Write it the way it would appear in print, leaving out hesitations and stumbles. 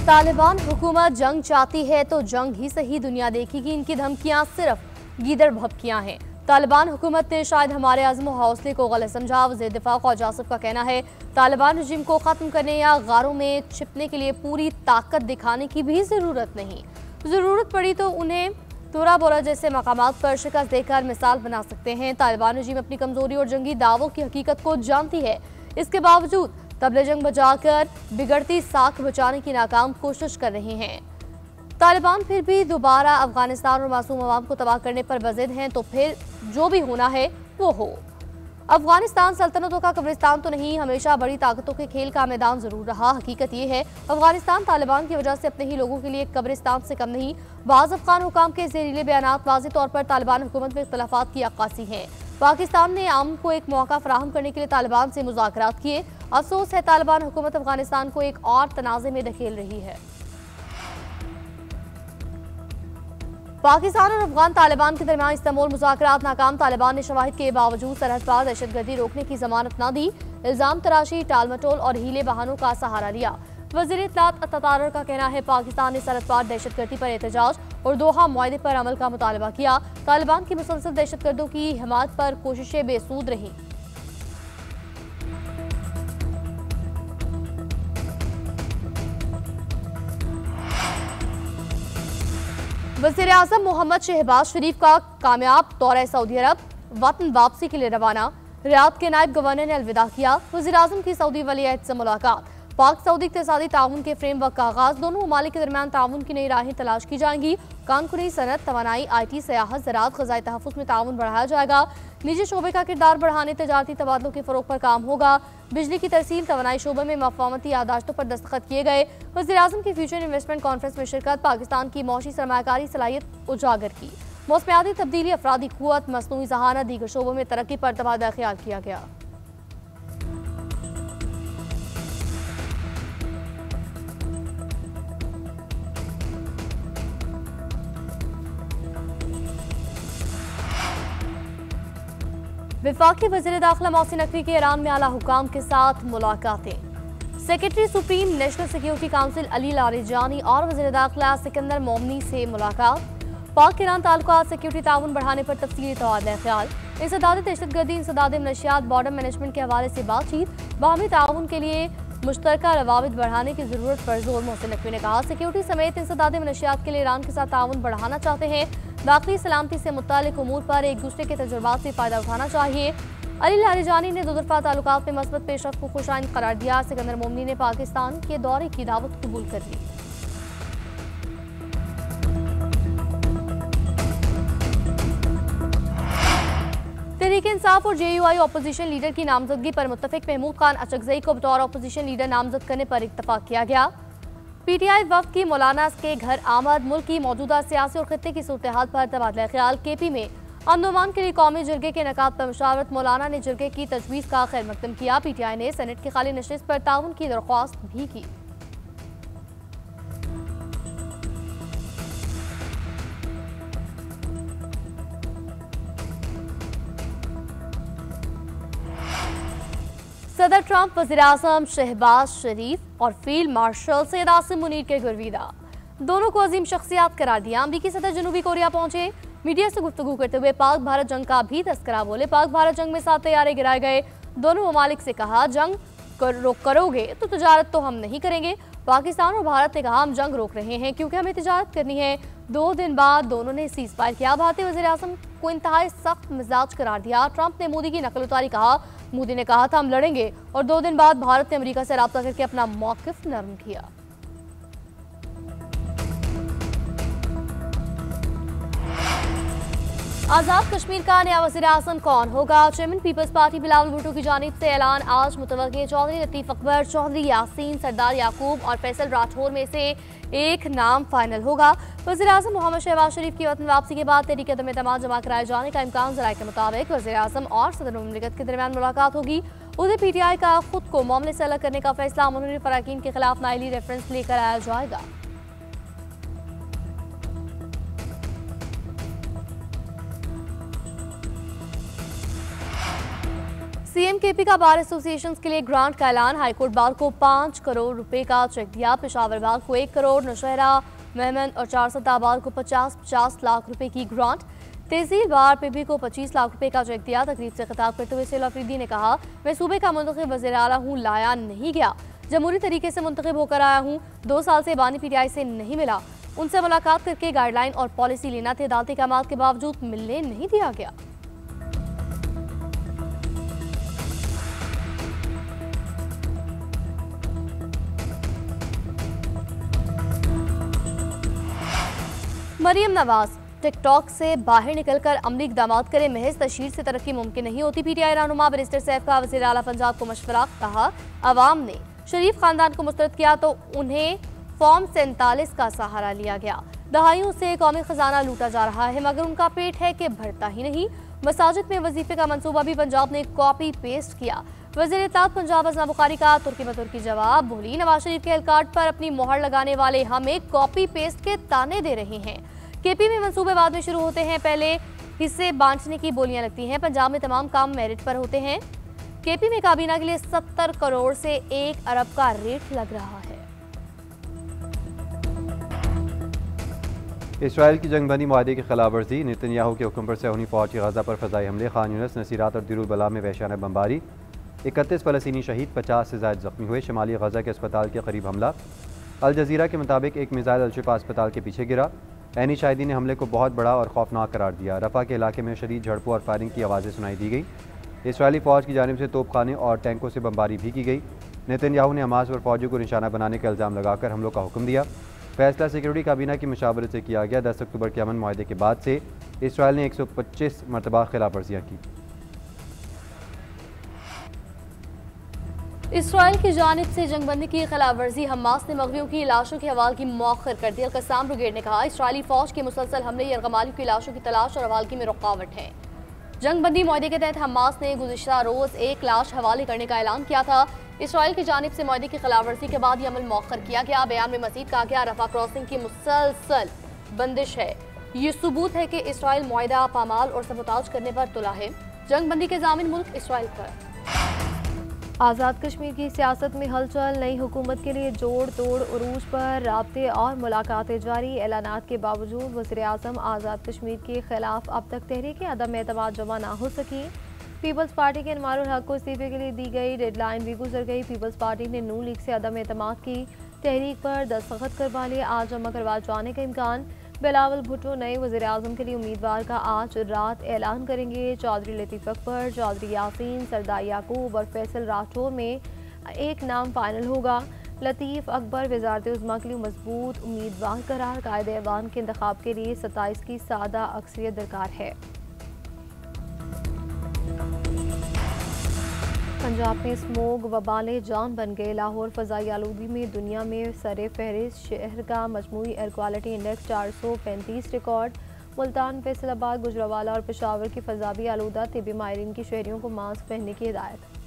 तालिबान हुकूमत जंग चाहती है तो जंग ही सही, दुनिया देखेगी। इनकी धमकियां सिर्फ गीदड़ भभकियां हैं। तालिबान हुकूमत ने शायद हमारे अज़्म और हौसले को गलत समझा। वज़ीर दिफा ख्वाजा आसिफ का कहना है तालिबान रजीम को खत्म करने या गारों में छिपने के लिए पूरी ताकत दिखाने की भी जरूरत नहीं। जरूरत पड़ी तो उन्हें तोरा बोरा जैसे मकामात पर शिकस्त देकर मिसाल बना सकते हैं। तालिबान रजीम अपनी कमजोरी और जंगी दावों की हकीकत को जानती है। इसके बावजूद तबले जंग बजाकर बिगड़ती साख बचाने की नाकाम कोशिश कर रहे हैं। तालिबान फिर भी दोबारा अफगानिस्तान और मासूम अवाम को तबाह करने पर बज़िद हैं, तो फिर जो भी होना है वो हो। अफगानिस्तान सल्तनतों का कब्रिस्तान तो नहीं, हमेशा बड़ी ताकतों के खेल का मैदान जरूर रहा। हकीकत ये है अफगानिस्तान तालिबान की वजह से अपने ही लोगों के लिए कब्रिस्तान से कम नहीं। बाज़ अफगान हुकाम के ज़हरीले बयानात वाज़ेह तौर पर तालिबान हुकूमत में इख्तलाफात की अक्कासी हैं। पाकिस्तान ने आम को एक मौका फराहम करने के लिए तालिबान से मुज़ाकरात किए। अफसोस है तालिबान हुकूमत अफगानिस्तान को एक और तनाज़े में धकेल रही है। पाकिस्तान और अफगान तालिबान के दरमियान इस्तांबुल मुज़ाकरात नाकाम। तालिबान ने शवाहिद के बावजूद सरहद पार दहशतगर्दी रोकने की जमानत न दी। इल्जाम तराशी, टाल मटोल और हीले बहानों का सहारा लिया। वज़ीर इत्तलात अत्तातारर का कहना है पाकिस्तान ने सरहद पार दहशतगर्दी पर एहतजाज और दोहा मुआहदे पर अमल का मुतालबा किया। तालिबान की मुसलसल दहशतगर्दों की हिमायत पर कोशिशें बेसूद रहीं। वज़ीर आज़म मोहम्मद शहबाज शरीफ का कामयाब दौरा सऊदी अरब, वतन वापसी के लिए रवाना। रियाद के नायब गवर्नर ने अलविदा किया। वज़ीर आज़म की सऊदी वलीअहद से मुलाकात। पाक सऊदी इक़्तिसादी ताउन के फ्रेमवर्क का आगाज। दोनों ममालिक के दरमियान ताउन की नई राहें तलाश की जाएंगी। कानकुनी सनत, तवानाई, IT, सयाहत, ज़राअत, ग़ज़ाई तहफ़्फ़ुज़ में ताउन बढ़ाया जाएगा। निजी शोबे का किरदार बढ़ाने, तजारती तबादलों के फ़रोग़ पर काम होगा। बिजली की तरसील, तवानाई शोबे में मफ़ाहमती यादाश्तों पर दस्तखत किए गए। वज़ीर आज़म की फ्यूचर इन्वेस्टमेंट कॉन्फ्रेंस में शिरकत। पाकिस्तान की मौशी सरमायाकारी सलाहियत उजागर की। मौसमियाती तब्दीली, अफरादी क़ुव्वत, मसनूई ज़हानत, दीगर शोबों में तरक्की पर तबादला ख्याल किया गया। वफाकी वज़ीर दाखिला मोहसिन नकवी की ईरान में आला हुकाम के साथ मुलाकातें। Secretary supreme national security council Ali Larijani और वज़ीर दाखिला सिकंदर मोमनी से मुलाकात। पाक ईरान ताल्लुकात सिक्योरिटी ताउन बढ़ाने पर तफसीली तबादला ख्याल। इंसदाद दहशतगर्दी, इंसदाद मनशियात, बॉर्डर मैनेजमेंट के हवाले से बातचीत। बाहमी ताउन के लिए मुश्तरका रवाबित बढ़ाने की जरूरत पर जोर। मोहसिन नकवी ने कहा सिक्योरिटी समेत इंसदाद मनशियात के लिए ईरान के साथ ताउन बढ़ाना चाहते हैं। दाखिली सलामती से मुतालिक उमूर पर एक दूसरे के तजुर्बात से फ़ायदा उठाना चाहिए। अली लारिजानी ने दो तरफ़ा ताल्लुकात में मस्बत पेशरफ्त को खुशाइन करार दिया। सिकंदर मोमनी ने पाकिस्तान के दौरे की दावत कबूल कर ली। तहरीक इंसाफ और JUI अपोजिशन लीडर की नामजदगी पर मुत्तफिक। महमूद खान अचकजई को बतौर अपोजिशन लीडर नामजद करने पर इत्तफाक किया गया। PTI वफ़द की मौलाना के घर आमद। मुल्क की मौजूदा सियासी और खित्ते की सूरत हाल पर तबादला ख्याल। KP में अमन के लिए कौमी जरगे के इनेकाद पर मुशावरत। मौलाना ने जरगे की तजवीज़ का खैर मकदम किया। PTI ने सेनेट की खाली नशिस्त पर ताउन की दरख्वास्त भी की। सदर ट्रंप वज़ीर आज़म शहबाज शरीफ और फील्ड मार्शल सैयद आसिम मुनीर के गुरविदा। दोनों को अजीम शख्सियात करार दिया। अमरीकी सदर जनूबी कोरिया पहुंचे। मीडिया से गुफ्तगू करते हुए पाक भारत जंग का भी तस्करा बोले। पाक भारत जंग में 7 तैयारे गिराए गए। दोनों ममालिक से कहा जंग करोगे तो तजारत तो हम नहीं करेंगे। पाकिस्तान और भारत ने कहा हम जंग रोक रहे हैं क्योंकि हमें तजारत करनी है। 2 दिन बाद दोनों ने सीज फायर किया। भारतीय वज़ीर आज़म को इंतहाई सख्त मिजाज करार दिया। ट्रंप ने मोदी की नकल उतारी कहा। मोदी ने कहा था हम लड़ेंगे और 2 दिन बाद भारत ने अमेरिका से राब्ता करके अपना मौक़िफ़ नरम किया। आज़ाद कश्मीर का नया वज़ीर आज़म कौन होगा? चेयरमैन पीपल्स पार्टी बिलावल भुट्टो की जानिब से ऐलान आज मुतवक्किल। चौधरी लतीफ़ अकबर, चौधरी यासीन, सरदार याकूब और फैसल राठौर में से एक नाम फाइनल होगा। वज़ीर आज़म मोहम्मद शहबाज शरीफ की वतन वापसी के बाद तहरीक अदम एतमाद जमा कराए जाने का इम्कान। ज़राए के मुताबिक वज़ीर आज़म और सदर मुमलिकत के दरमियान मुलाकात होगी। उधर PTI का खुद को मामले से अलग करने का फैसला अमूरी फ़राकीन के खिलाफ नाइली रेफरेंस लेकर आया जाएगा। सीएम केपी का बार एसोसिएशन के लिए ग्रांट का ऐलान। हाईकोर्ट बार को 5 करोड़ रुपए का चेक दिया। पेशावर बार को 1 करोड़, नौशहरा, मेहमन और चारसदा बार को 50-50 लाख रुपए की ग्रांट। तहसील बार पीबी को 25 लाख रुपए का चेक दिया। तकरीब से खिताब करते हुए सैयद अफरीदी ने कहा, मैं सूबे का मुंतखब वज़ीर आला हूँ, लाया नहीं गया। जमहूरी तरीके से मुंतखब होकर आया हूँ। 2 साल से बानी पीटीआई से नहीं मिला। उनसे मुलाकात करके गाइडलाइन और पॉलिसी लेना थे। अदालती अहकाम के बावजूद मिलने नहीं दिया गया। मरियम नवाज, टिकटॉक से बाहर निकलकर अमली इक़दाम करें, महज तशहीर से तरक्की मुमकिन नहीं होती। पीटीआई रहनुमा बैरिस्टर सैफ का वज़ीर आला पंजाब को मशवरा। कहा, अवाम ने शरीफ खानदान को मुस्तरद किया तो उन्हें फॉर्म 47 का सहारा लिया गया। दहाइयों से कौमी खजाना लूटा जा रहा है मगर उनका पेट है कि भरता ही नहीं। मसाजिद में वजीफे का मंसूबा भी पंजाब ने कॉपी पेस्ट किया। वज़ीर इत्तेहाद पंजाब अज़मा बुखारी का तुर्की में तुर्की जवाब। बोली, नवाज शरीफ के हेल्थ कार्ड पर अपनी मोहर लगाने वाले हमें कॉपी पेस्ट के ताने दे रहे हैं। केपी में मंसूबे बाद में शुरू होते हैं, पहले हिस्से बांटने की बोलियां लगती हैं। पंजाब में तमाम काम मेरिट पर होते हैं। केपी में काबीना के लिए 70 करोड़ से 1 अरब का रेट लग रहा है। इसराइल की जंगबंदी मुआहदे की खिलाफ वर्जी। नेतन्याहू के हुक्म पर सहूनी फौज के गजा पर फजाई हमले। खान यूनिस, नसीरात और दिरुल बला में वहशाना बमबारी। 31 फ़लस्तीनी शहीद, 50 से ज़ायद जख्मी हुए। शमाली गजा के अस्पताल के करीब हमला। अल जज़ीरा के मुताबिक एक मिसाइल अल-शिफा अस्पताल के पीछे गिरा। ऐनी शाहिदी ने हमले को बहुत बड़ा और खौफनाक करार दिया। रफा के इलाके में शदीद झड़पों और फायरिंग की आवाज़ें सुनाई दी गई। इसराइली फ़ौज की जानिब से तोपखाने और टैंकों से बमबारी भी की गई। नेतन्याहू ने हमास पर फौजियों को निशाना बनाने का इल्ज़ाम लगाकर हमलों का हुक्म दिया। फैसला सिक्योरिटी काबीना की मशावरत से किया गया। 10 अक्टूबर के अमन मुआहदे के बाद से इसराइल ने 125 मरतबा खिलाफ वर्जियाँ की। इसराइल की जानिब से जंगबंदी की खिलाफ वर्जी। हमास ने मगवियों की लाशों के हवाल की मौखर कर दी। अल-कस्साम ब्रिगेड ने कहा, इसराइली फौज के मुसलसल हमले यरगमालियों की लाशों की तलाश और हवालगी में रुकावट है। जंगबंदी मुआहदे के तहत हमास ने गुज़िश्ता रोज 1 लाश हवाले करने का ऐलान किया था। इसराइल की जानिब से मुआहदे की खिलाफ वर्जी के बाद यह अमल मौखर किया गया। बयान में मजीद कहा गया, रफा क्रॉसिंग की मुसलसल बंदिश है। ये सबूत है कि इसराइल मुआहदा पामाल और सबोताज करने पर तुला है। जंगबंदी के जामिन मुल्क इसराइल पर। आज़ाद कश्मीर की सियासत में हलचल। नई हुकूमत के लिए जोड़ तोड़ उरूज पर राब्ते और मुलाकातें जारी। ऐलानात के बावजूद वज़ीर आज़म आज़ाद कश्मीर के खिलाफ अब तक तहरीक अदम एतमाद जमा ना हो सकी। पीपल्स पार्टी के इनवारुल हक को इस्तीफे के लिए दी गई डेडलाइन भी गुजर गई। पीपल्स पार्टी ने नून लीग से अदम एतमाद की तहरीक पर दस्तखत करवा लिए। आज जमा करवा जाने का इम्कान। बिलावल भुट्टो नए वज़ीर आज़म के लिए उम्मीदवार का आज रात ऐलान करेंगे। चौधरी लतीफ़ अकबर, चौधरी यासीन, सरदार याकूब और फैसल राठौर में एक नाम फाइनल होगा। लतीफ़ अकबर वज़ारत उज़्मा के लिए मजबूत उम्मीदवार करार। कायदे ऐवान के इंतखाब के लिए 27 की सादा अक्सरियत दरकार है। पंजाब में स्मोग वबाले जान बन गए। लाहौर फ़ज़ाई आलूगी में दुनिया में सरे फहरिस्त। शहर का मजमूई air quality index 435 record. Multan, Faisalabad, Gujranwala और पेशावर की फ़ज़ा भी आलूदा। तिब्बी माहिरीन की शहरियों को मास्क पहनने की हिदायत।